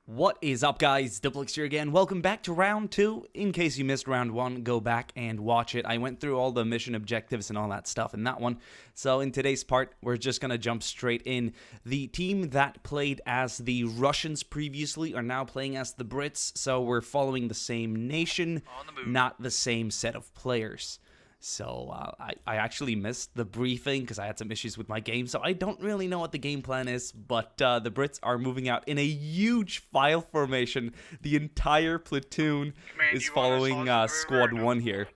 What is up, guys? Diplex here again. Welcome back to round 2. In case you missed round 1, go back and watch it. I went through all the mission objectives and all that stuff in that one. So in today's part, we're just going to jump straight in. The team that played as the Russians previously are now playing as the Brits. So we're following the same nation, not the same set of players. So I actually missed the briefing because I had some issues with my game, so I don't really know what the game plan is, but the Brits are moving out in a huge file formation. The entire platoon is following Squad 1 here.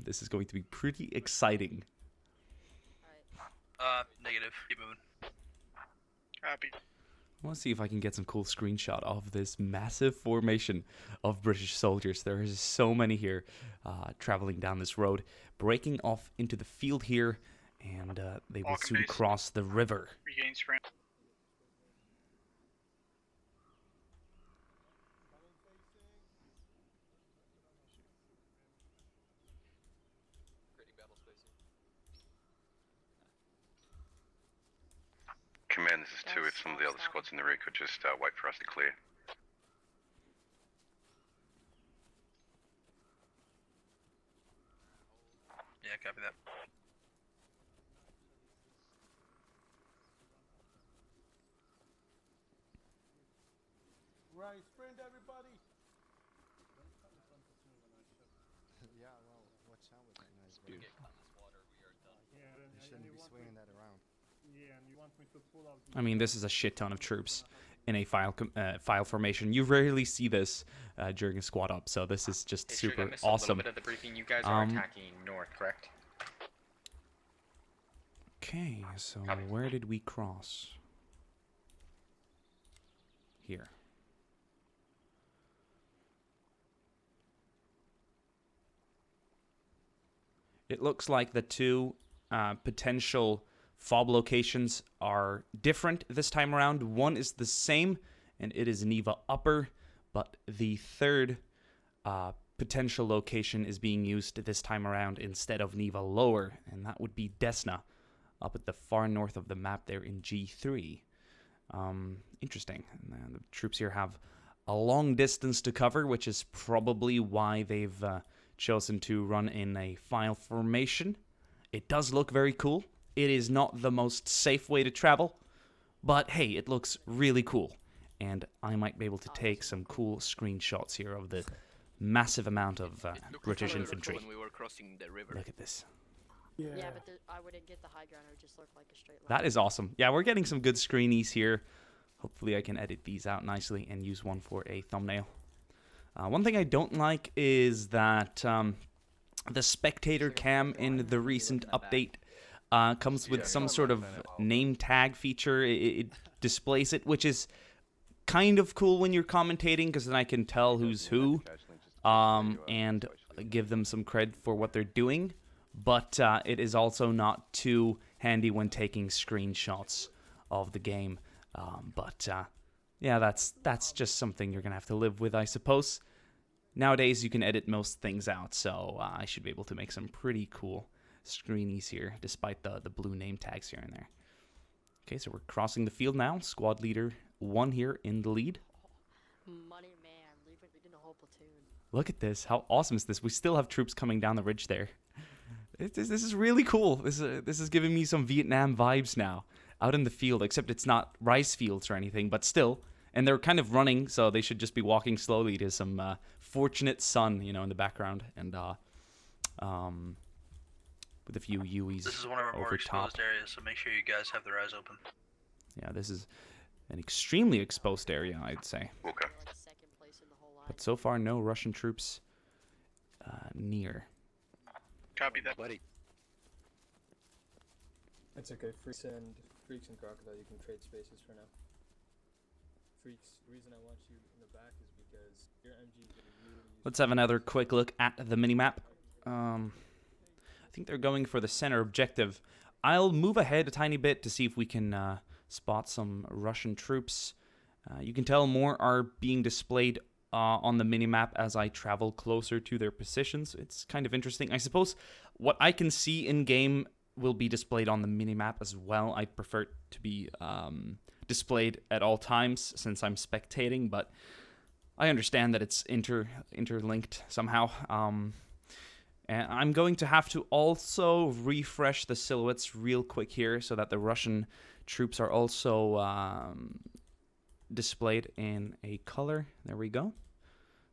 This is going to be pretty exciting. Negative. Keep moving. Copy. I want to see if I can get some cool screenshot of this massive formation of British soldiers. There is so many here traveling down this road, breaking off into the field here, and they will soon cross the river. Regain sprint. Command, this is 2. If some of the other squads in the rear could just wait for us to clear. Yeah, copy that. Right, sprint everybody! Yeah, well, watch out with that nice bro. You shouldn't be swinging that around. Yeah, and you want me to pull out I mean, this is a shit ton of troops in a file formation. You rarely see this during a squad up, so this is just super awesome. A little bit of the briefing. You guys are attacking north, correct? Okay, so where did we cross? Here. It looks like the two potential FOB locations are different this time around. One is the same, and it is Neva Upper, but the third potential location is being used this time around instead of Neva Lower, and that would be Desna, up at the far north of the map there in G3. Interesting. And the troops here have a long distance to cover, which is probably why they've chosen to run in a file formation. It does look very cool. It is not the most safe way to travel, but hey, it looks really cool. And I might be able to take some cool screenshots here of the massive amount of British infantry. When we were crossing the river. Look at this. Yeah, but I wouldn't get the high ground. It would just look like a straight line. That is awesome. Yeah, we're getting some good screenies here. Hopefully I can edit these out nicely and use one for a thumbnail. One thing I don't like is that the spectator cam in the recent update comes with some sort of name tag feature. It displays it, which is kind of cool when you're commentating, because then I can tell who's who and give them some credit for what they're doing. But it is also not too handy when taking screenshots of the game. Yeah, that's just something you're going to have to live with, I suppose. Nowadays, you can edit most things out, so I should be able to make some pretty cool screenies here, despite the blue name tags here and there. Okay, so we're crossing the field now. Squad leader 1 here in the lead. Money man, leading a whole platoon. Look at this. How awesome is this? We still have troops coming down the ridge there. This is really cool. This is giving me some Vietnam vibes now. Out in the field, except it's not rice fields or anything, but still. And they're kind of running, so they should just be walking slowly to some fortunate sun, you know, in the background, and with a few UEs This is one of our more exposed areas, so make sure you guys have their eyes open. Yeah, this is an extremely exposed area, I'd say. Okay. Like second place in the whole line. But so far, no Russian troops near. Copy that. Buddy. It's okay. Freaks and Crocodile, you can trade spaces for now. Freaks, the reason I want you in the back is because your MG is going to really use... Let's have another quick look at the minimap. I think they're going for the center objective. I'll move ahead a tiny bit to see if we can spot some Russian troops. You can tell more are being displayed on the minimap as I travel closer to their positions. It's kind of interesting. I suppose what I can see in-game will be displayed on the minimap as well. I'd prefer it to be displayed at all times since I'm spectating, but I understand that it's interlinked somehow. And I'm going to have to also refresh the silhouettes real quick here so that the Russian troops are also displayed in a color. There we go.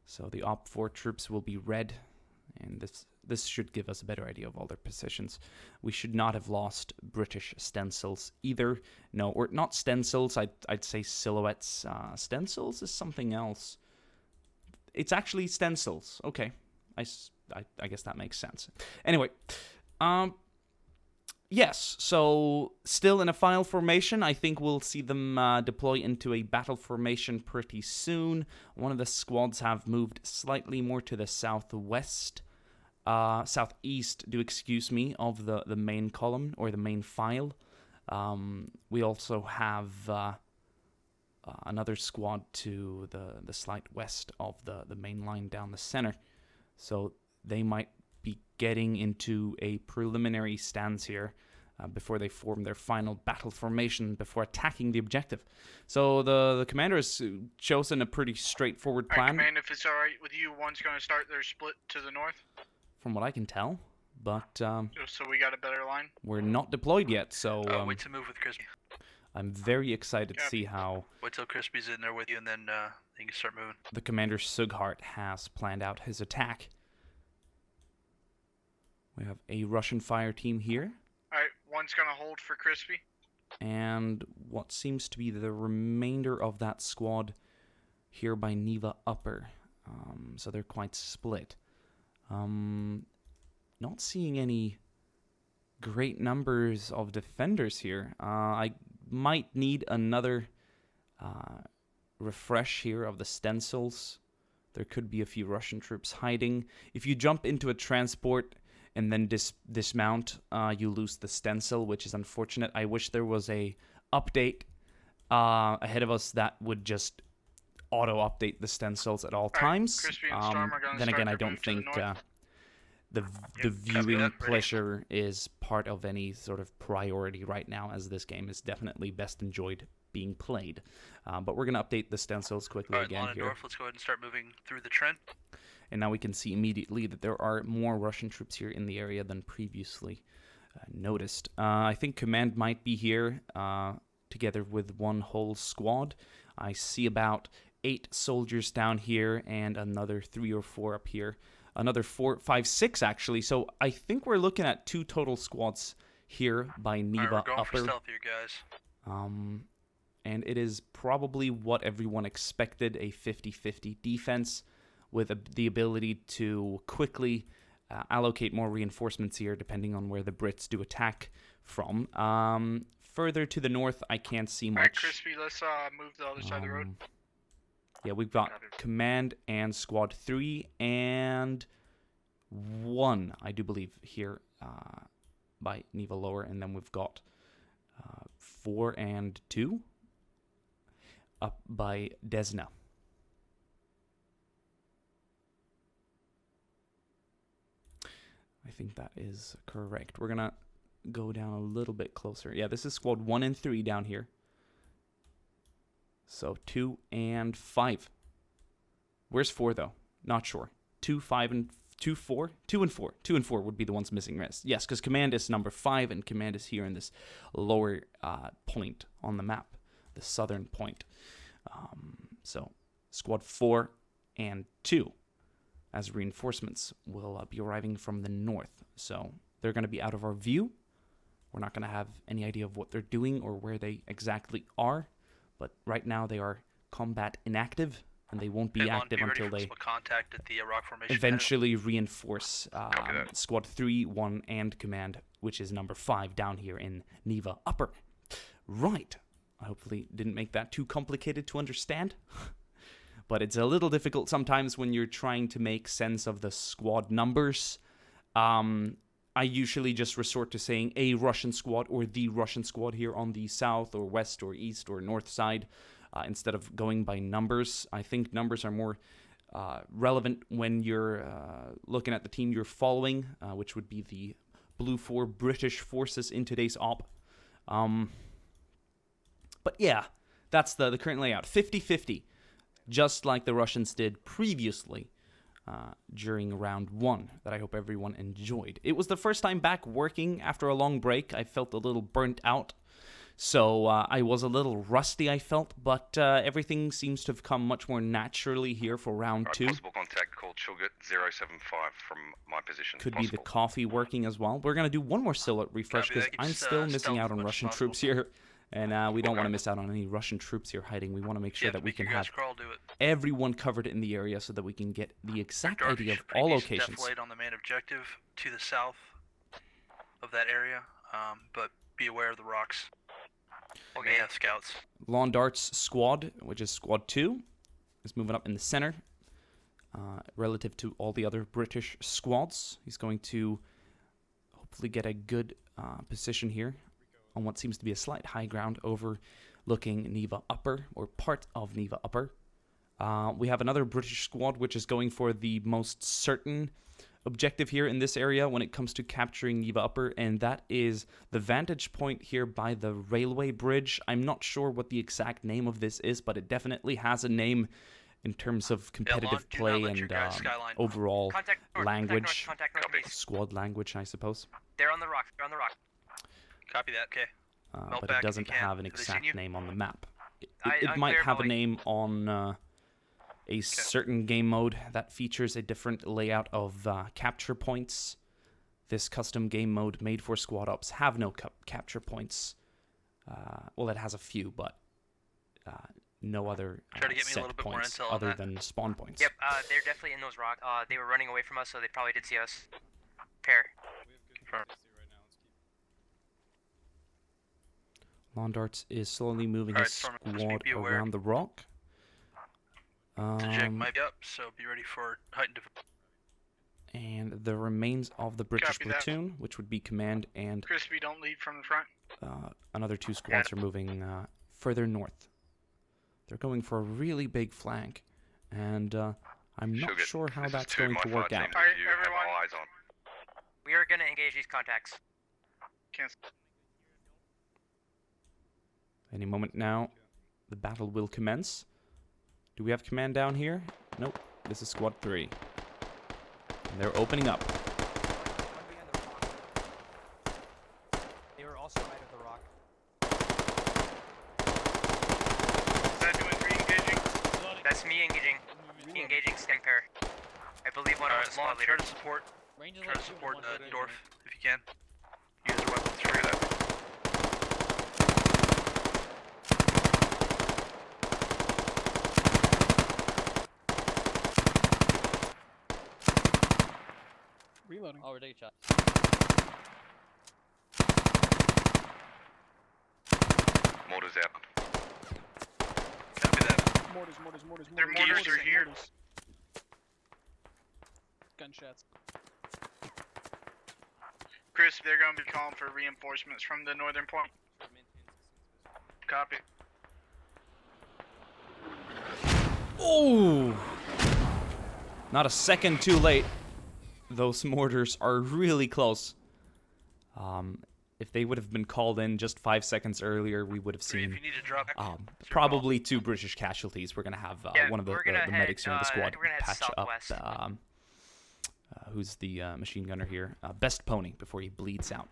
So the Op 4 troops will be red, and this should give us a better idea of all their positions. We should not have lost British stencils either. No, or not stencils, I'd say silhouettes. Stencils is something else. It's actually stencils. Okay, I guess that makes sense. Anyway, yes, so still in a file formation. I think we'll see them deploy into a battle formation pretty soon. One of the squads have moved slightly more to the southwest, southeast, excuse me, of the main column or the main file. We also have another squad to the slight west of the main line down the center. So they might be getting into a preliminary stance here before they form their final battle formation before attacking the objective. So the commander has chosen a pretty straightforward plan. Alright, Command, if it's alright with you, one's going to start their split to the north. From what I can tell, but Just so we got a better line. we're not deployed yet, so Wait to move with Crispy. I'm very excited to see how Wait till Crispy's in there with you, and then you can start moving. the commander Sughart has planned out his attack. We have a Russian fire team here, Alright, one's going to hold for Crispy. and what seems to be the remainder of that squad here by Neva Upper. So they're quite split. Not seeing any great numbers of defenders here. I might need another refresh here of the stencils. There could be a few Russian troops hiding. If you jump into a transport and then dismount, you lose the stencil, which is unfortunate. I wish there was a update ahead of us that would just auto-update the stencils at all times. Crispy and Storm are gonna Then start again, I their don't move to the think north. the viewing that. Ready. pleasure is part of any sort of priority right now, as this game is definitely best enjoyed being played. But we're going to update the stencils quickly Alright, again line of here. north, let's go ahead and start moving through the trend. And now we can see immediately that there are more Russian troops here in the area than previously noticed. I think command might be here together with one whole squad. I see about 8 soldiers down here and another 3 or 4 up here. Another 4, 5, 6 actually. So I think we're looking at 2 total squads here by Neva Alright, we're going for Upper. stealth here, guys. And it is probably what everyone expected, a 50-50 defense with the ability to quickly allocate more reinforcements here depending on where the Brits do attack from. Further to the north, I can't see Alright, much. Crispy, let's move to the other side of the road. Yeah, we've got Command and Squad 3 and 1, I do believe, here by Neva Lower. And then we've got 4 and 2 up by Desna. I think that is correct. We're going to go down a little bit closer. Yeah, this is Squad 1 and 3 down here. So 2 and 5. Where's 4 though? Not sure. 2, 5, and 2, 4? 2 and 4. 2 and 4 would be the ones missing rest. Yes, because command is number 5 and command is here in this lower point on the map. The southern point. So squad 4 and 2 as reinforcements will be arriving from the north. So they're going to be out of our view. We're not going to have any idea of what they're doing or where they exactly are. But right now they are combat inactive, and they won't be Hey, Lon, active be ready until for they some contact at the rock formation. eventually reinforce that. Squad 3, 1, and Command, which is number 5 down here in Neva Upper. Right. I hopefully didn't make that too complicated to understand. But it's a little difficult sometimes when you're trying to make sense of the squad numbers. I usually just resort to saying a Russian squad or the Russian squad here on the south or west or east or north side instead of going by numbers. I think numbers are more relevant when you're looking at the team you're following, which would be the Blue 4 British forces in today's op. But yeah, That's the current layout. 50-50, just like the Russians did previously during round 1 that I hope everyone enjoyed. It was the first time back working after a long break. I felt a little burnt out. So I was a little rusty, I felt, but everything seems to have come much more naturally here for round 2. Possible contact, call Chilgut 075 from my position. Could be the coffee working as well. We're going to do one more silhouette refresh because I'm still missing out on Russian troops here. And we don't want to miss out on any Russian troops here hiding. We want to make sure that we can have everyone covered in the area so that we can get the exact idea of all locations. Defilade on the main objective to the south of that area, but be aware of the rocks. Okay. May have scouts. Lawn Darts squad, which is squad 2, is moving up in the center relative to all the other British squads. He's going to hopefully get a good position here on what seems to be a slight high ground overlooking Neva Upper, or part of Neva Upper. We have another British squad which is going for the most certain objective here in this area when it comes to capturing Neva Upper, and that is the vantage point here by the railway bridge. I'm not sure what the exact name of this is, but it definitely has a name in terms of competitive play and overall language, squad language, I suppose. They're on the rock. They're on the rock. Copy that. Okay. But it doesn't have an exact name on the map. It might have a name on a certain game mode that features a different layout of capture points. This custom game mode made for squad ops have no capture points. Well, it has a few, but no other set points other than spawn points. Yep, they're definitely in those rocks. They were running away from us, so they probably did see us. Pair. Confirmed. Lawn Darts is slowly moving his squad around the rock. The jag might be up, so be ready for heightened. And the remains of the British platoon, which would be command and Crispy, don't lead from the front. Another 2 squads are moving further north. They're going for a really big flank, and I'm not sure how that's going to work out. Alright, everyone. Eyes on. We are going to engage these contacts. Cancel. Any moment now, the battle will commence. Do we have command down here? Nope. This is squad 3. And they're opening up. They were also right of the rock. Is that doing re-engaging? That's me engaging. Engaging stand pair. I believe one of the squad leader. Try to support Dorf if you can. Use their weapons through that. Reloading. Oh, we're taking shots. Mortars out. Copy that. Mortars. Their mortars are here. Gunshots. Chris, they're going to be calling for reinforcements from the northern point. Copy. Oh! Not a second too late. Those mortars are really close. If they would have been called in just 5 seconds earlier, we would have seen probably 2 British casualties. We're going to have one of the medics here in the squad patch up. Who's the machine gunner here? Best Pony, before he bleeds out.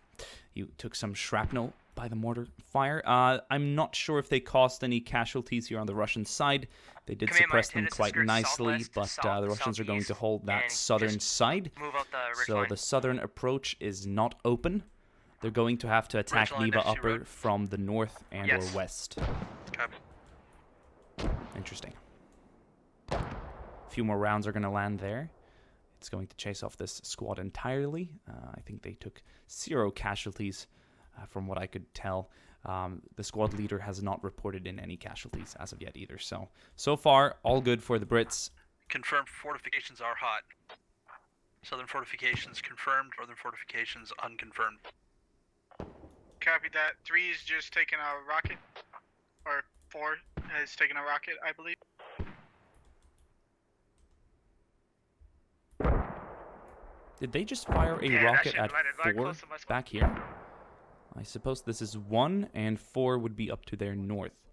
He took some shrapnel by the mortar fire. I'm not sure if they caused any casualties here on the Russian side. They did suppress them quite nicely, but the Russians are going to hold that southern side. So the southern approach is not open. They're going to have to attack Neva Upper from the north and or west. Interesting. A few more rounds are going to land there. It's going to chase off this squad entirely. I think they took 0 casualties from what I could tell. The squad leader has not reported in any casualties as of yet either. So far, all good for the Brits. Confirmed fortifications are hot. Southern fortifications confirmed, northern fortifications unconfirmed. Copy that. 3 is just taking a rocket. Or 4 has taken a rocket, I believe. Did they just fire a rocket at 4 back here? I suppose this is 1, and 4 would be up to their north.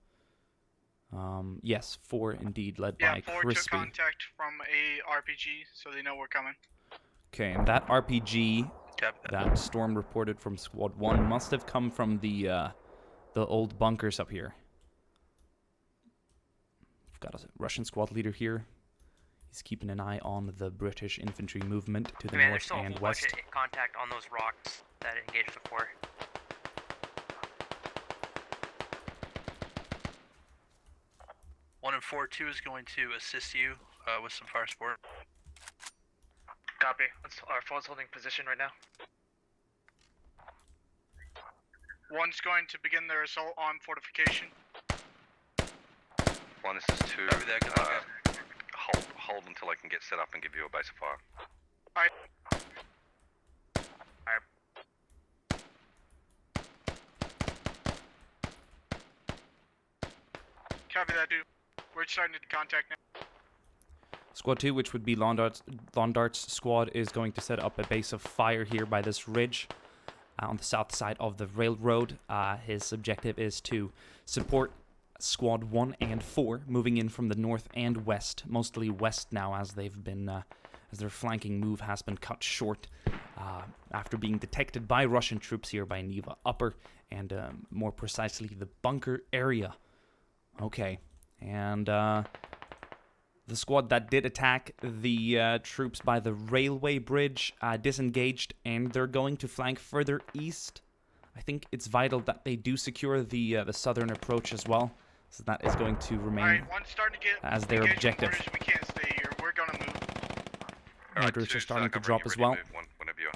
Yes, 4 indeed, led Yeah, by 4 took Crispy. contact from a RPG, so they know we're coming. Okay, and that RPG Copy that. that Storm reported from Squad 1 must have come from the old bunkers up here. We've got a Russian squad leader here. He's keeping an eye on the British infantry movement to the Man, there's north still a and whole bunch west. of contact on those rocks that engaged before. One and 4-2 is going to assist you with some fire support. Copy. Our phone's holding position right now. One's going to begin their assault on fortification. 1, this is 2. Copy that, good luck, guys. Hold until I can get set up and give you a base of fire. Copy that, dude. We're starting to contact now. Squad 2, which would be Londart's squad, is going to set up a base of fire here by this ridge on the south side of the railroad. His objective is to support Squad 1 and 4, moving in from the north and west, mostly west now, as they've been, as their flanking move has been cut short after being detected by Russian troops here by Neva Upper, and more precisely the bunker area. Okay, and the squad that did attack the troops by the railway bridge disengaged, and they're going to flank further east. I think it's vital that they do secure the southern approach as well, so that is going to remain Alright, one's starting to get as their engaged in objective. orders. We can't stay here. We're gonna move. Mortars are starting to drop as well. Whenever you are.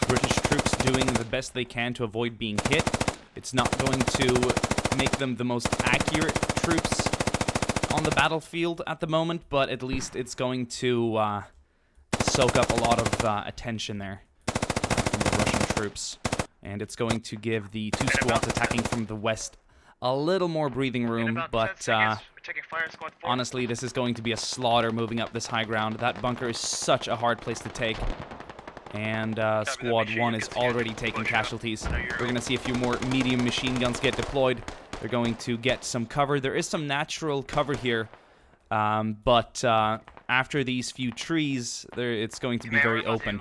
British troops doing the best they can to avoid being hit. It's not going to make them the most accurate troops on the battlefield at the moment, but at least it's going to soak up a lot of attention there from the Russian troops. And it's going to give the two squads attacking from the west a little more breathing room, but honestly, this is going to be a slaughter moving up this high ground. That bunker is such a hard place to take. And Squad 1 is already taking casualties. We're going to see a few more medium machine guns get deployed. They're going to get some cover. There is some natural cover here, but after these few trees, it's going to be very open.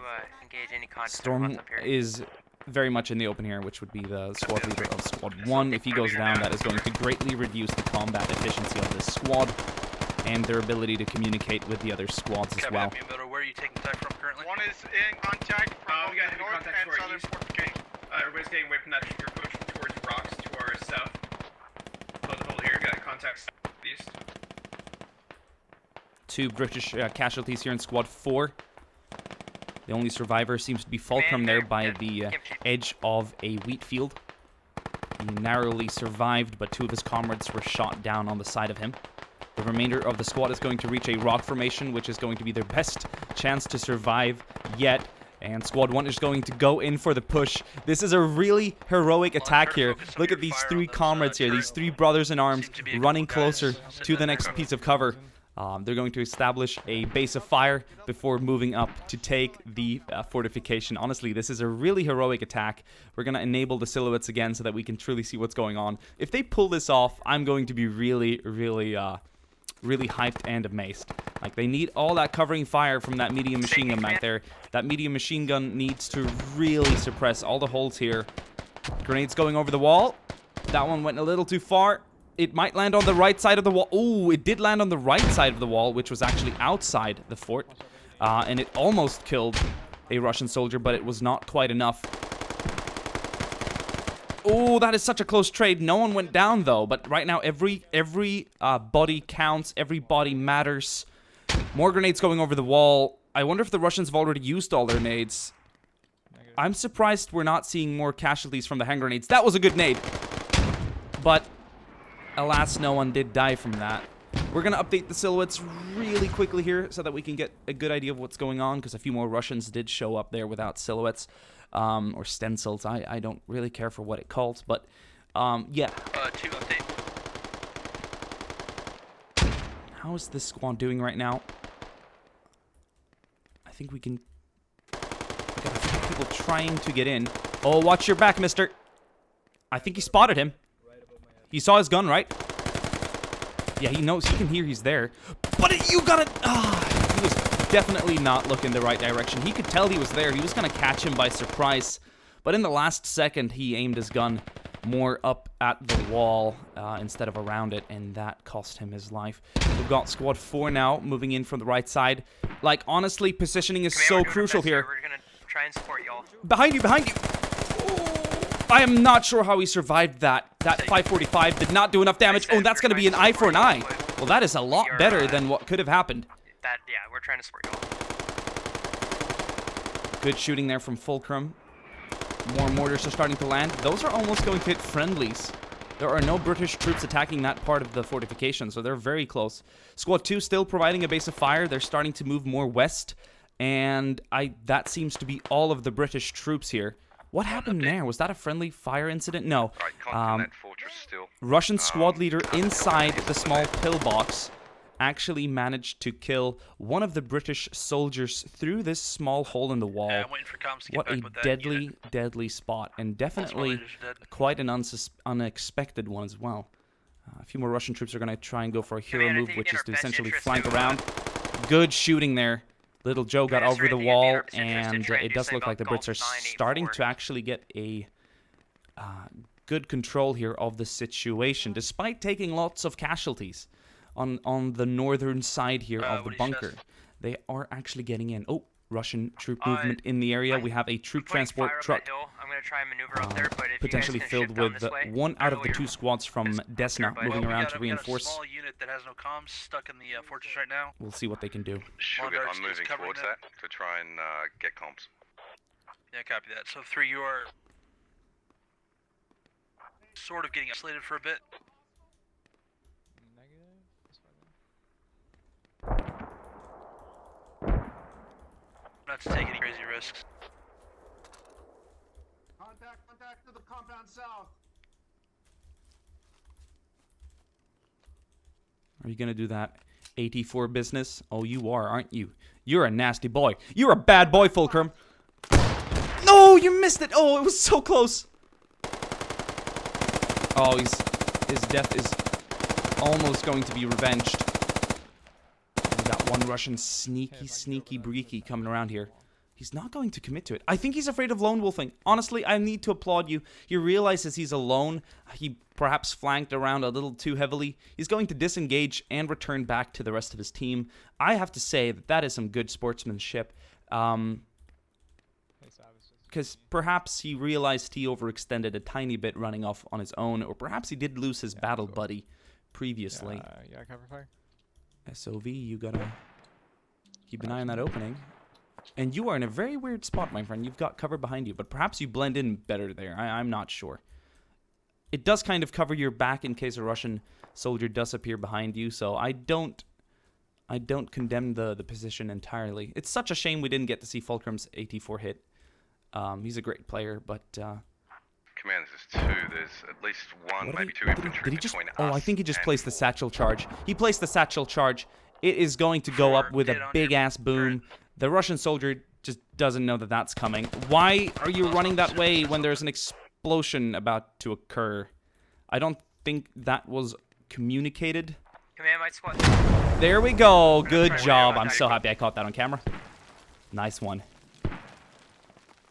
Storm is very much in the open here, which would be the squad leader of Squad 1. If he goes down, that is going to greatly reduce the combat efficiency of this squad and their ability to communicate with the other squads as well. Where are you taking attack from currently? One is in contact from we got the heavy north contact and to our southern east. fortification. Everybody's getting away from that. You're pushing towards rocks to our south. Hold here. Got contacts east. 2 British casualties here in Squad 4. The only survivor seems to be Fulcrum there by the edge of a wheat field. He narrowly survived, but 2 of his comrades were shot down on the side of him. The remainder of the squad is going to reach a rock formation, which is going to be their best chance to survive yet. And Squad 1 is going to go in for the push. This is a really heroic attack here. Look at these 3 comrades here, these 3 brothers in arms running closer to the next piece of cover. They're going to establish a base of fire before moving up to take the fortification. Honestly, this is a really heroic attack. We're going to enable the silhouettes again so that we can truly see what's going on. If they pull this off, I'm going to be really hyped and amazed. Like, they need all that covering fire from that medium machine gun back there. That medium machine gun needs to really suppress all the holes here. Grenades going over the wall. That one went a little too far. It might land on the right side of the wall. Oh, it did land on the right side of the wall, which was actually outside the fort. And it almost killed a Russian soldier, but it was not quite enough. Oh, that is such a close trade. No one went down, though. But right now, every body counts. Every body matters. More grenades going over the wall. I wonder if the Russians have already used all their nades. I'm surprised we're not seeing more casualties from the hand grenades. That was a good nade. But alas, no one did die from that. We're going to update the silhouettes really quickly here so that we can get a good idea of what's going on, because a few more Russians did show up there without silhouettes or stencils. I don't really care for what it calls, but Yeah. 2 update. How is this squad doing right now? I think we can... We got a few people trying to get in. Oh, watch your back, mister. I think he spotted him. He saw his gun, right? Yeah, he knows. He can hear he's there. But you gotta... he was definitely not looking the right direction. He could tell he was there. He was gonna catch him by surprise. But in the last second, he aimed his gun more up at the wall instead of around it, and that cost him his life. We've got squad 4 now moving in from the right side. Like, honestly, positioning is so crucial here. We're gonna try and support y'all. Behind you, behind you! I am not sure how he survived that. That 545 did not do enough damage. Oh, and that's going to be an eye for an eye. Well, that is a lot better than what could have happened. Yeah, we're trying to support y'all. Good shooting there from Fulcrum. More mortars are starting to land. Those are almost going to hit friendlies. There are no British troops attacking that part of the fortification, so they're very close. Squad 2 still providing a base of fire. They're starting to move more west, and that seems to be all of the British troops here. What happened there? Was that a friendly fire incident? No. That fortress still. Russian squad leader inside the small pillbox actually managed to kill one of the British soldiers through this small hole in the wall. I'm waiting for comms to get What back a with that deadly, unit. deadly spot, and definitely leaders are dead. quite an unexpected one as well. A few more Russian troops are going to try and go for a hero Commander, I move, think which in is our to best essentially interest flank to, around. Good shooting there. Little Joe got Commander, over the I think in wall, our best interest to and try and it do does something look like the about Brits are Golf starting 984. to actually get a good control here of the situation, despite taking lots of casualties on the northern side here of the what do you bunker. suggest? They are actually getting in. Oh, Russian troop movement in the area. We have a troop Putting transport fire up truck that hill. I'm gonna try and maneuver up there, but if potentially you guys can filled shift down with this way, one I out know of the you're- 2 squads from it's Desna but- moving Well, around to we got reinforce. a small unit that has no comms stuck in the fortress right now. We'll see what they can do. Sugar, Darts I'm is moving covering towards that. that to try and get comms. Yeah, copy that. So 3, you are sort of getting isolated for a bit. Not to take any crazy risks. Contact to the compound south. Are you gonna do that 84 business? Oh, you are, aren't you? You're a nasty boy. You're a bad boy, Fulcrum. No, you missed it. Oh, it was so close. Oh, his death is almost going to be revenged. We got one Russian sneaky breaky coming around here. He's not going to commit to it. I think he's afraid of lone wolfing. Honestly, I need to applaud you. He realizes he's alone. He perhaps flanked around a little too heavily. He's going to disengage and return back to the rest of his team. I have to say that is some good sportsmanship. Because perhaps he realized he overextended a tiny bit running off on his own, or perhaps he did lose his battle buddy previously. Yeah, cover fire. SOV, you gotta keep an eye on that opening. And you are in a very weird spot, my friend. You've got cover behind you, but perhaps you blend in better there. I'm not sure. It does kind of cover your back in case a Russian soldier does appear behind you, so I don't condemn the position entirely. It's such a shame we didn't get to see Fulcrum's AT4 hit. He's a great player, but Command, this is 2. There's at least one, maybe 2 infantry did he just? between us. Oh, I think he just and placed the 4. satchel charge. He placed the satchel charge. It is going to go up with a big ass boom. The Russian soldier just doesn't know that that's coming. Why are you running that way when there's an explosion about to occur? I don't think that was communicated. Command, might squad. There we go. Good job. I'm so happy I caught that on camera. Nice one.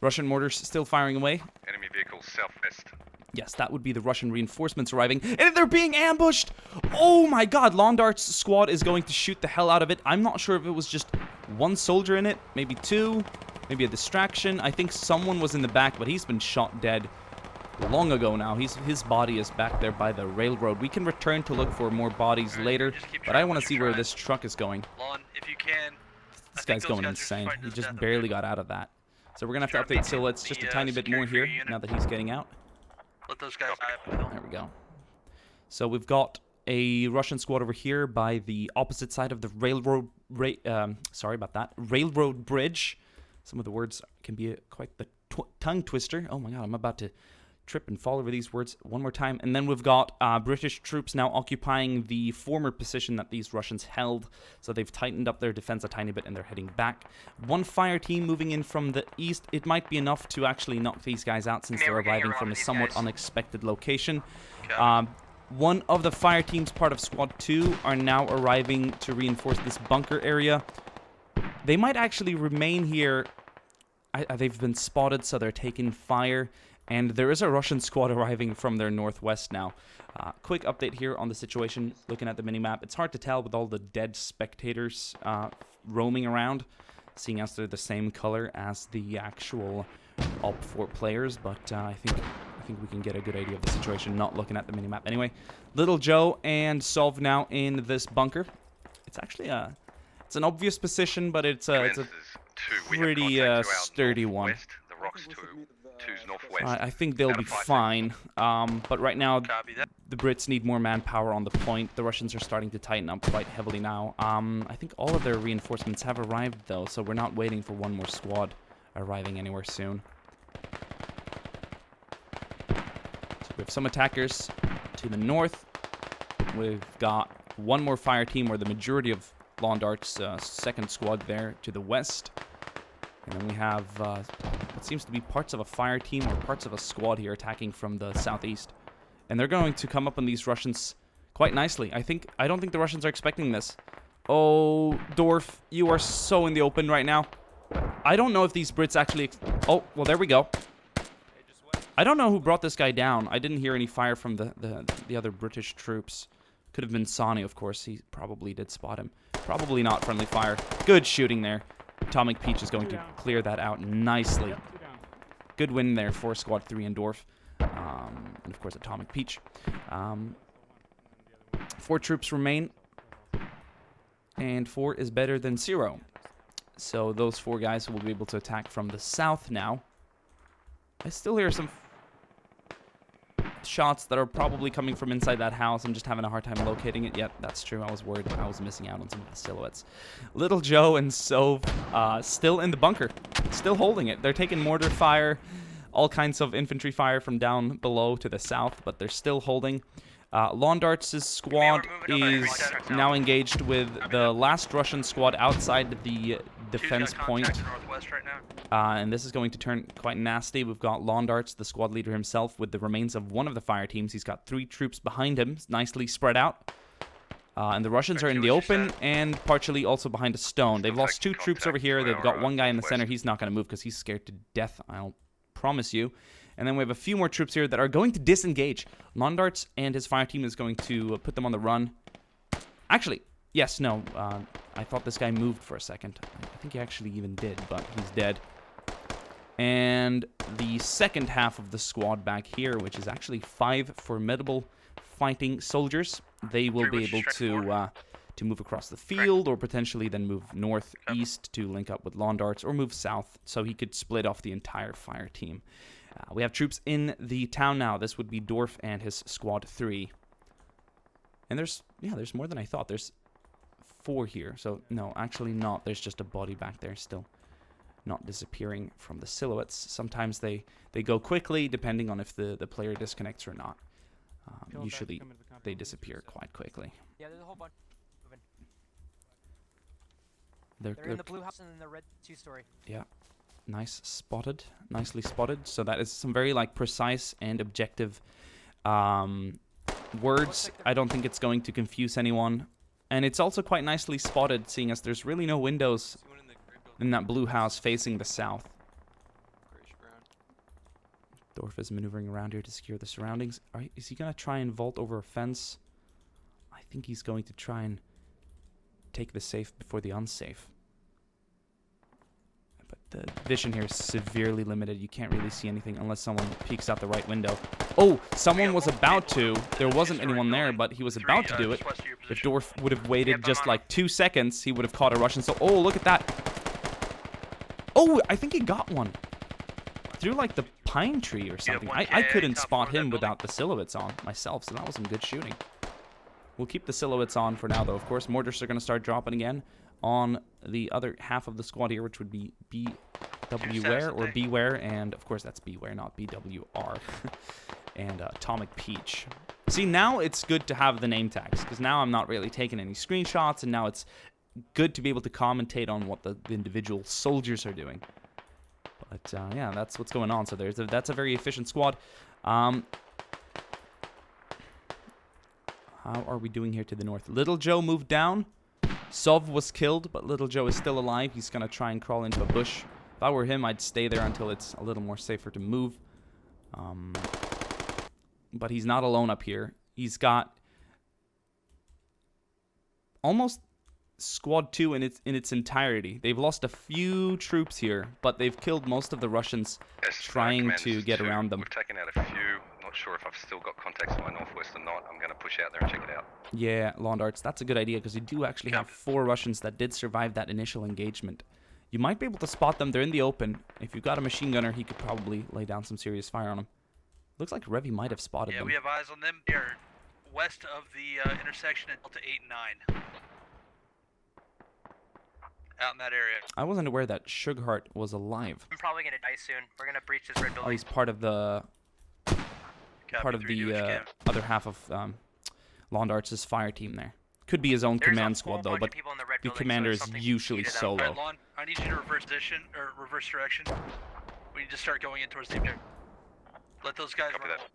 Russian mortars still firing away. Enemy vehicles southwest. Yes, that would be the Russian reinforcements arriving. And they're being ambushed! Oh my god, Londart's squad is going to shoot the hell out of it. I'm not sure if it was just one soldier in it, maybe 2, maybe a distraction. I think someone was in the back, but he's been shot dead long ago now. His body is back there by the railroad. We can return to look for more bodies later, but I want to see where this truck is going. Lon, if you can. This guy's going insane. He just barely got out of that. So we're going to have to update silhouettes just a tiny bit more here now that he's getting out. Let those guys eye up the hill. There we go. So we've got a Russian squad over here by the opposite side of the railroad. Sorry about that. Railroad bridge. Some of the words can be quite the tongue twister. Oh my god, I'm about to trip and fall over these words one more time. And then we've got British troops now occupying the former position that these Russians held. So they've tightened up their defense a tiny bit and they're heading back. One fire team moving in from the east. It might be enough to actually knock these guys out since they're arriving from a somewhat unexpected location. One of the fire teams, part of Squad 2, are now arriving to reinforce this bunker area. They might actually remain here. They've been spotted, so they're taking fire. And there is a Russian squad arriving from their northwest now. Quick update here on the situation. Looking at the minimap, it's hard to tell with all the dead spectators roaming around, seeing as they're the same color as the actual Op4 players. But I think we can get a good idea of the situation, not looking at the minimap. Anyway, Little Joe and Solve now in this bunker. It's actually it's an obvious position, but it's a pretty sturdy one. The rocks two's northwest. I think they'll be fine, but right now the Brits need more manpower on the point. The Russians are starting to tighten up quite heavily now. I think all of their reinforcements have arrived though, so we're not waiting for one more squad arriving anywhere soon. So we have some attackers to the north. We've got one more fire team, or the majority of Londart's second squad there to the west. And then we have what seems to be parts of a fire team or parts of a squad here attacking from the southeast. And they're going to come up on these Russians quite nicely. I don't think the Russians are expecting this. Oh, Dorf, you are so in the open right now. I don't know if these Brits actually... Oh, well, there we go. I don't know who brought this guy down. I didn't hear any fire from the other British troops. Could have been Sani, of course. He probably did spot him. Probably not friendly fire. Good shooting there. Atomic Peach is going to clear that out nicely. Good win there for Squad 3 and Dorf. And of course, Atomic Peach. 4 troops remain. And 4 is better than 0. So those 4 guys will be able to attack from the south now. I still hear some shots that are probably coming from inside that house. I'm just having a hard time locating it. Yep, that's true. I was worried I was missing out on some of the silhouettes. Little Joe and Sove still in the bunker. Still holding it. They're taking mortar fire, all kinds of infantry fire from down below to the south, but they're still holding. Londart's squad is now engaged with the last Russian squad outside the defense point. And this is going to turn quite nasty. We've got Londart's, the squad leader himself, with the remains of one of the fire teams. He's got 3 troops behind him, nicely spread out. And the Russians are in the open and partially also behind a stone. They've lost 2 troops over here. They've got 1 guy in the center. He's not going to move because he's scared to death, I'll promise you. And then we have a few more troops here that are going to disengage. Londart's and his fire team is going to put them on the run. Actually, yes, no. I thought this guy moved for a second. I think he actually even did, but he's dead. And the second half of the squad back here, which is actually 5 formidable fighting soldiers, they will be able to move across the field or potentially then move northeast to link up with Londart's or move south so he could split off the entire fire team. We have troops in the town now. This would be Dorf and his squad 3. And there's more than I thought. There's 4 here. So, no, actually not. There's just a body back there still not disappearing from the silhouettes. Sometimes they go quickly, depending on if the player disconnects or not. Usually, they disappear quite quickly. Yeah, there's a whole bunch moving. They're in the blue house and in the red 2-story. Yeah. Nice spotted, nicely spotted. So that is some very precise and objective words. I don't think it's going to confuse anyone, and it's also quite nicely spotted, seeing as there's really no windows in that blue house facing the south. Dorf is maneuvering around here to secure the surroundings. Is he gonna try and vault over a fence? I think he's going to try and take the safe before the unsafe. The vision here is severely limited. You can't really see anything unless someone peeks out the right window. Oh, someone was about to. There wasn't anyone there, but he was about to do it. If Dorf would have waited just 2 seconds, he would have caught a Russian. So, oh, look at that. Oh, I think he got one. Through the pine tree or something. I couldn't spot him without the silhouettes on myself, so that was some good shooting. We'll keep the silhouettes on for now, though. Of course, mortars are going to start dropping again on the other half of the squad here, which would be Beware or Beware, and of course that's Beware, not BWR. And Atomic Peach. See, now it's good to have the name tags, because now I'm not really taking any screenshots, and now it's good to be able to commentate on what the individual soldiers are doing. But yeah, that's what's going on. So that's a very efficient squad. How are we doing here to the north? Little Joe moved down. Sov was killed, but Little Joe is still alive. He's going to try and crawl into a bush. If I were him, I'd stay there until it's a little more safer to move. But he's not alone up here. He's got almost Squad 2 in its entirety. They've lost a few troops here, but they've killed most of the Russians trying to get around them. We've taken out a few. Not sure if I've still got contacts in my northwest or not. I'm going to push out there and check it out. Yeah, Lawn Darts, that's a good idea, because you do actually have 4 Russians that did survive that initial engagement. You might be able to spot them. They're in the open. If you've got a machine gunner, he could probably lay down some serious fire on them. Looks like Revy might have spotted them. Yeah, we have eyes on them. They're west of the intersection at Delta 8 and 9. Out in that area. I wasn't aware that Sugarheart was alive. I'm probably gonna die soon. We're gonna breach this red building. Oh, he's part of the other half of Lawn Darts' fire team there. Could be his own command squad though, but the commander is usually solo. Alright, Lon, I need you to reverse position or reverse direction. We need to start going in towards the objective. Let those guys Copy run. that.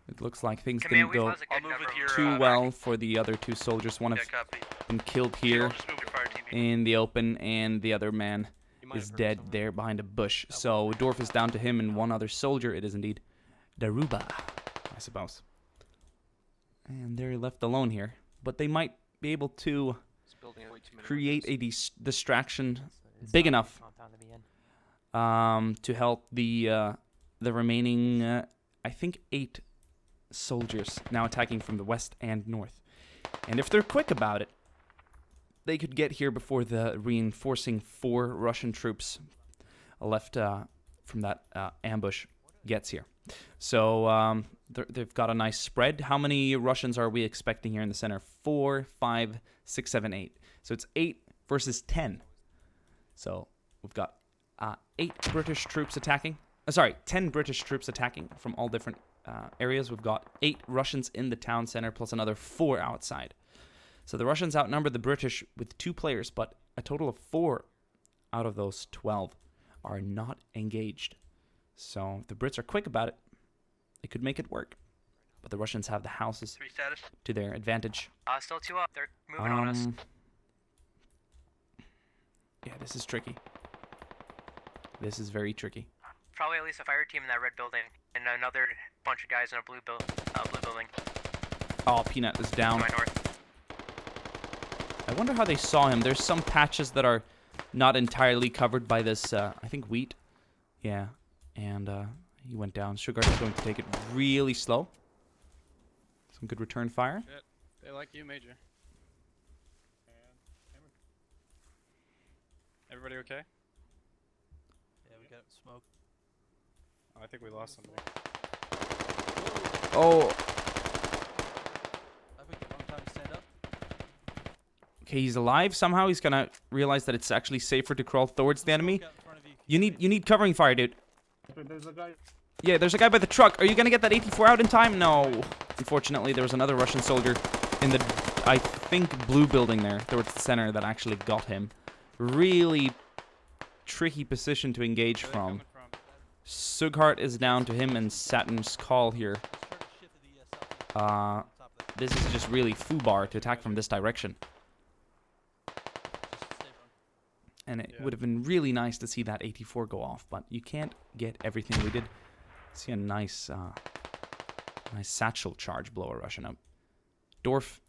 It looks like things Command, didn't go we've lost a good number of them. too well for the other 2 soldiers. One Yeah, have copy. been killed I'll here just move your fire team in the open, and the other man might is have heard dead someone. there behind a bush. So Dorf is down to him and one other soldier. It is indeed Daruba, I suppose. And they're left alone here. But they might be able to It's building way too many create weapons. a distraction It's big not enough a compound to be in. to help the remaining, I think, 8 soldiers now attacking from the west and north. And if they're quick about it, they could get here before the reinforcing 4 Russian troops left from that ambush gets here. So they've got a nice spread. How many Russians are we expecting here in the center? 4, 5, 6, 7, 8. So it's 8 versus 10. So we've got 8 British troops attacking. 10 British troops attacking from all different areas. We've got 8 Russians in the town center plus another 4 outside. So the Russians outnumber the British with 2 players, but a total of 4 out of those 12 are not engaged. So if the Brits are quick about it, they could make it work. But the Russians have the houses 3 status. to their advantage. Still 2 up. They're moving on us. Yeah, this is tricky. This is very tricky. Probably at least a fire team in that red building, and another bunch of guys in a blue building Oh, Peanut is to down. my north. I wonder how they saw him. There's some patches that are not entirely covered by this, I think, wheat. Yeah, and he went down. Sugar is going to take it really slow. Some good return fire. Shit. They like you, Major. Everybody okay? Yeah, we got smoke. Oh, I think we lost somebody. Oh, I picked the wrong time to stand up. okay, he's alive. Somehow he's gonna realize that it's actually safer to crawl towards the enemy. You need covering fire, dude. There's a guy. Yeah, there's a guy by the truck. Are you gonna get that 84 out in time? No. Unfortunately, there was another Russian soldier in the, I think, blue building there towards the center that actually got him. Really tricky position to engage Where are they from. coming from? Sughart is down to him and Saturn's call here. This is just really foobar to attack from this direction. And it would have been really nice to see that 84 go off, but you can't get everything. We did see a nice satchel charge blow a Russian up. Dorf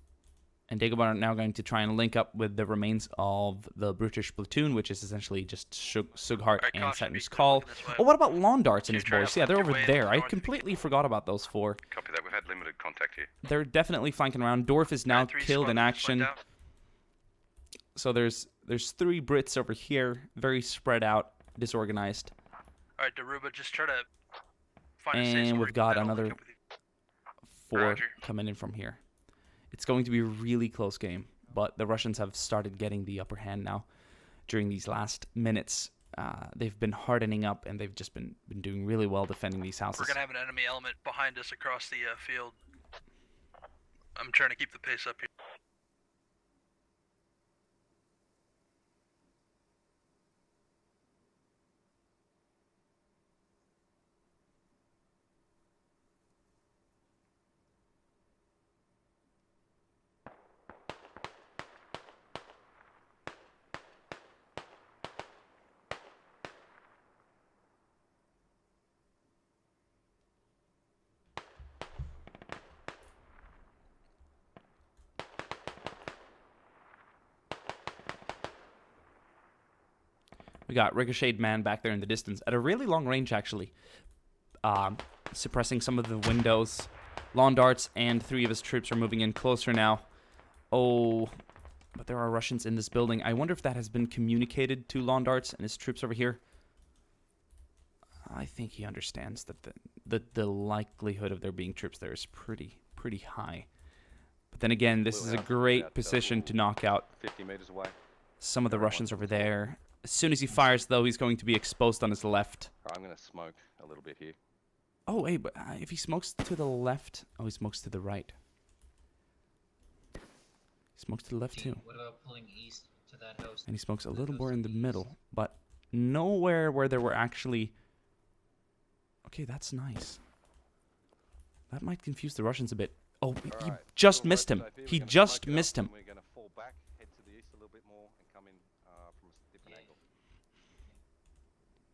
and Dagobah are now going to try and link up with the remains of the British platoon, which is essentially just Sughart Alright, and caution, Saturn's be call. looking this way. Oh, what about Lawn Darts and his Try to boys? Yeah, they're flank over your way there. I north. completely forgot about those 4. Copy that. We've had limited contact here. They're definitely flanking around. Dorf is now Alright, 3 killed in squad, action. split down. So there's There's 3 Brits over here, very spread out, disorganized. Alright, Daruba, just try to find a safe And spot we've got that'll link another up with you. 4 Roger. coming in from here. It's going to be a really close game, but the Russians have started getting the upper hand now. During these last minutes, they've been hardening up, and they've just been doing really well defending these houses. We're gonna have an enemy element behind us across the field. I'm trying to keep the pace up here. We got Ricocheted Man back there in the distance at a really long range, actually. Suppressing some of the windows. Lawn darts and 3 of his troops are moving in closer now. Oh, but there are Russians in this building. I wonder if that has been communicated to Lawn darts and his troops over here. I think he understands that the likelihood of there being troops there is pretty high. But then again, this is a great position to knock out 50 meters away. some of the Russians over there. As soon as he fires, though, he's going to be exposed on his left. I'm going to smoke a little bit here. Oh, hey, but if he smokes to the left... Oh, he smokes to the right. He smokes to the left, too. What about pulling east to that house? And he smokes a little more in the middle, but nowhere where there were actually... Okay, that's nice. That might confuse the Russians a bit. Oh, he just missed him. He just missed him. We're going to fall back, head to the east a little bit more, and come in from a different angle.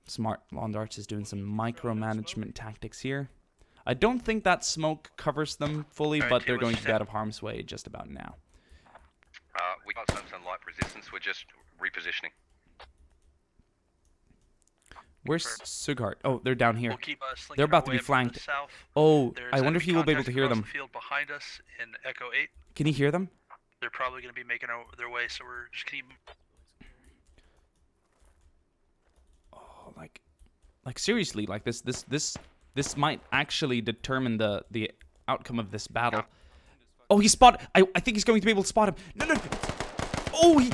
Smart. Lawn darts is doing some micromanagement tactics here. I don't think that smoke covers them fully, Alright, but T, they're what's going your to be out of harm's way just about now. We got some light resistance. We're just repositioning. Where's Sugart? Oh, they're down here. We'll keep slinking They're about our to way be up to the flanked. south. Oh, There's I wonder if enemy he will be able to contacts hear across them. the field behind us in Echo 8. Can he hear them? They're probably going to be making their way, so we're just keep. Oh, like seriously, like this might actually determine the outcome of this battle. Oh, he spotted. I think he's going to be able to spot him. No. Oh, he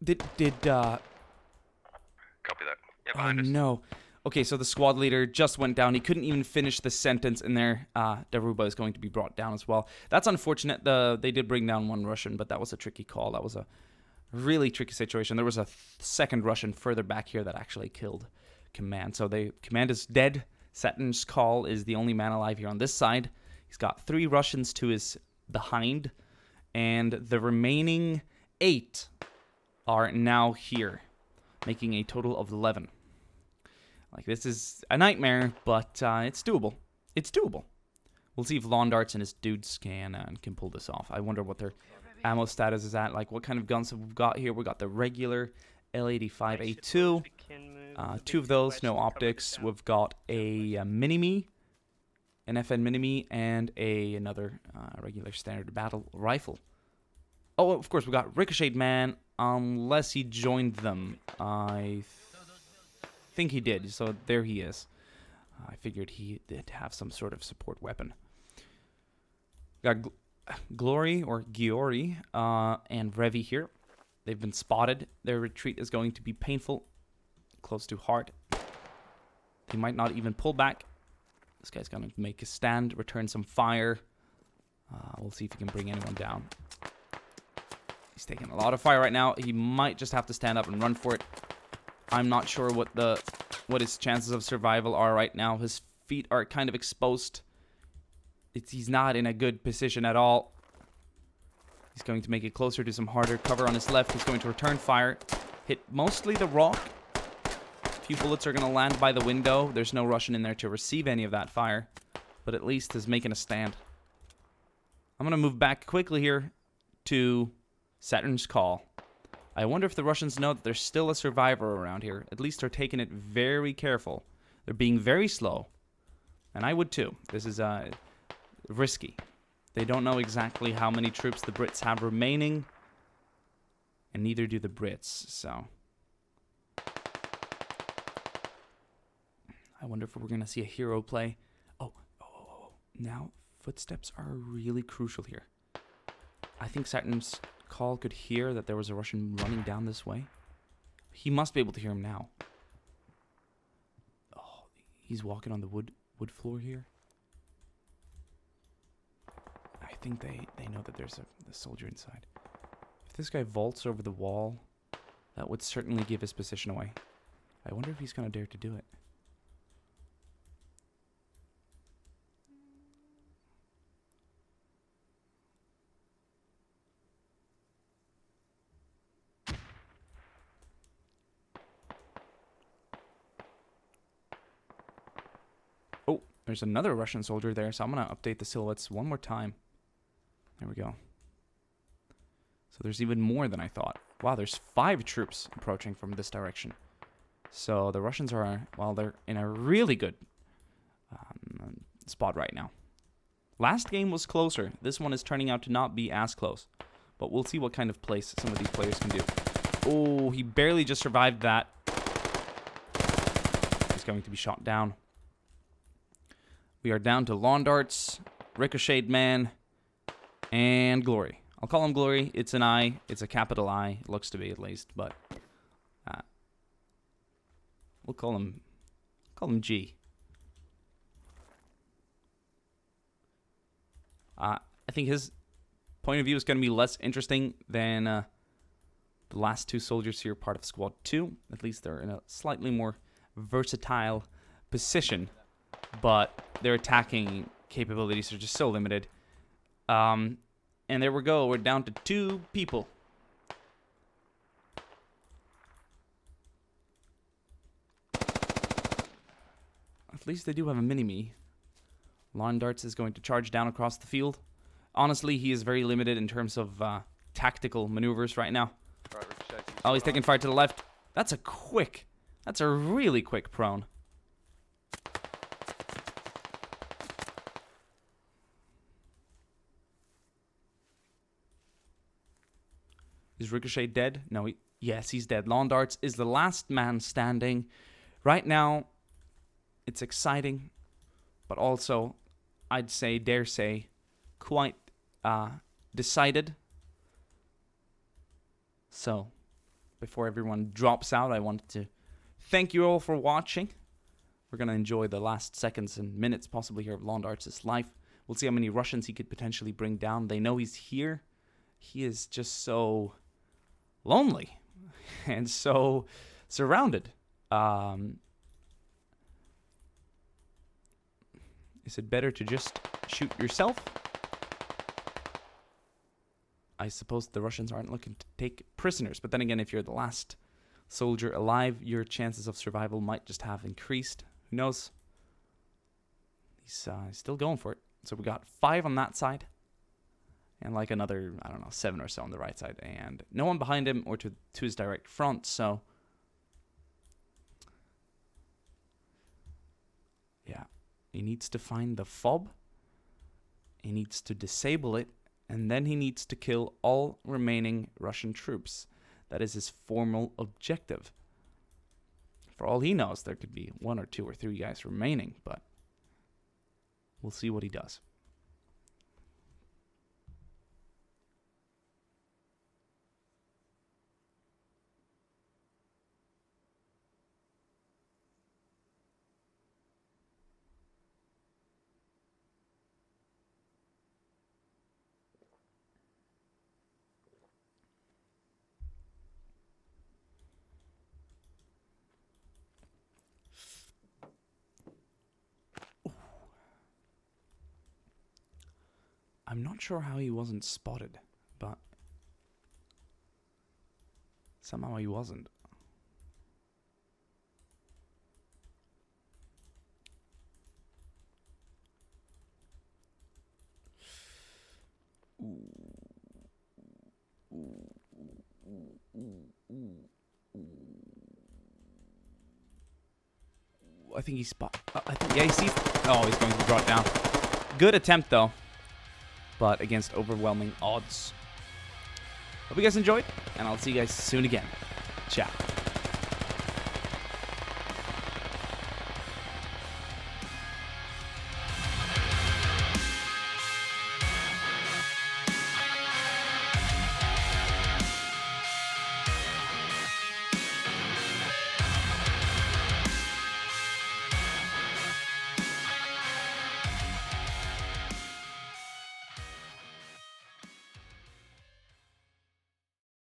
did. Copy that. Yeah, Oh behind us. no. Okay, so the squad leader just went down. He couldn't even finish the sentence in there. Daruba is going to be brought down as well. That's unfortunate. They did bring down 1 Russian, but that was a tricky call. That was a really tricky situation. There was a second Russian further back here that actually killed Command. So Command is dead. Saturn's Call is the only man alive here on this side. He's got 3 Russians to his behind, and the remaining 8 are now here, making a total of 11. Like, this is a nightmare, but it's doable. It's doable. We'll see if Lawn Darts and his dudes can pull this off. I wonder what their ammo status is at. Like, what kind of guns have we got here? We got the regular L85A2. 2 of those, no optics. We've got a Mini-Me, an FN Mini-Me, and another regular standard battle rifle. Oh, of course, we got Ricocheted Man, unless he joined them. I think he did, so there he is. I figured he did have some sort of support weapon. Got Glory, or Giori, and Revi here. They've been spotted. Their retreat is going to be painful, close to hard. He might not even pull back. This guy's going to make a stand, return some fire. We'll see if he can bring anyone down. He's taking a lot of fire right now. He might just have to stand up and run for it. I'm not sure what his chances of survival are right now. His feet are kind of exposed. He's not in a good position at all. He's going to make it closer to some harder cover on his left. He's going to return fire. Hit mostly the rock. A few bullets are going to land by the window. There's no Russian in there to receive any of that fire. But at least he's making a stand. I'm going to move back quickly here to Saturn's Call. I wonder if the Russians know that there's still a survivor around here. At least they're taking it very careful. They're being very slow. And I would too. This is risky. They don't know exactly how many troops the Brits have remaining, and neither do the Brits, so... I wonder if we're going to see a hero play. Oh. Now, footsteps are really crucial here. I think Saturn's call could hear that there was a Russian running down this way. He must be able to hear him now. Oh, he's walking on the wood floor here. I think they know that there's a soldier inside. If this guy vaults over the wall, that would certainly give his position away. I wonder if he's going to dare to do it. Oh, there's another Russian soldier there, so I'm going to update the silhouettes one more time. There we go. So there's even more than I thought. Wow, there's 5 troops approaching from this direction. So the Russians are, well, they're in a really good spot right now. Last game was closer. This one is turning out to not be as close. But we'll see what kind of plays some of these players can do. Oh, he barely just survived that. He's going to be shot down. We are down to lawn darts, ricocheted man, and Glory. I'll call him Glory. It's an I. It's a capital I. It looks to be, at least, but we'll call him G. I think his point of view is going to be less interesting than the last 2 soldiers here, part of Squad 2. At least they're in a slightly more versatile position, but their attacking capabilities are just so limited. And there we go. We're down to 2 people. At least they do have a mini-me. Lawn Darts is going to charge down across the field. Honestly, he is very limited in terms of tactical maneuvers right now. Oh, he's taking fire to the left. That's a really quick prone. Is Ricochet dead? No, yes, he's dead. Lawn Darts is the last man standing. Right now, it's exciting, but also, I'd say, dare say, quite decided. So, before everyone drops out, I wanted to thank you all for watching. We're going to enjoy the last seconds and minutes, possibly, here of Lawn Darts' life. We'll see how many Russians he could potentially bring down. They know he's here. He is just so lonely and so surrounded. Is it better to just shoot yourself? I suppose the Russians aren't looking to take prisoners, but then again, if you're the last soldier alive, your chances of survival might just have increased. Who knows? He's still going for it. So we got 5 on that side, and like another, I don't know, 7 or so on the right side, and no one behind him or to his direct front, so yeah. He needs to find the fob, he needs to disable it, and then he needs to kill all remaining Russian troops. That is his formal objective. For all he knows, there could be 1 or 2 or 3 guys remaining, but we'll see what he does. I'm not sure how he wasn't spotted, but somehow he wasn't. I think he spot. I think, yeah, he sees. Oh, he's going to draw it down. Good attempt, though. but against overwhelming odds. Hope you guys enjoyed, and I'll see you guys soon again. Ciao.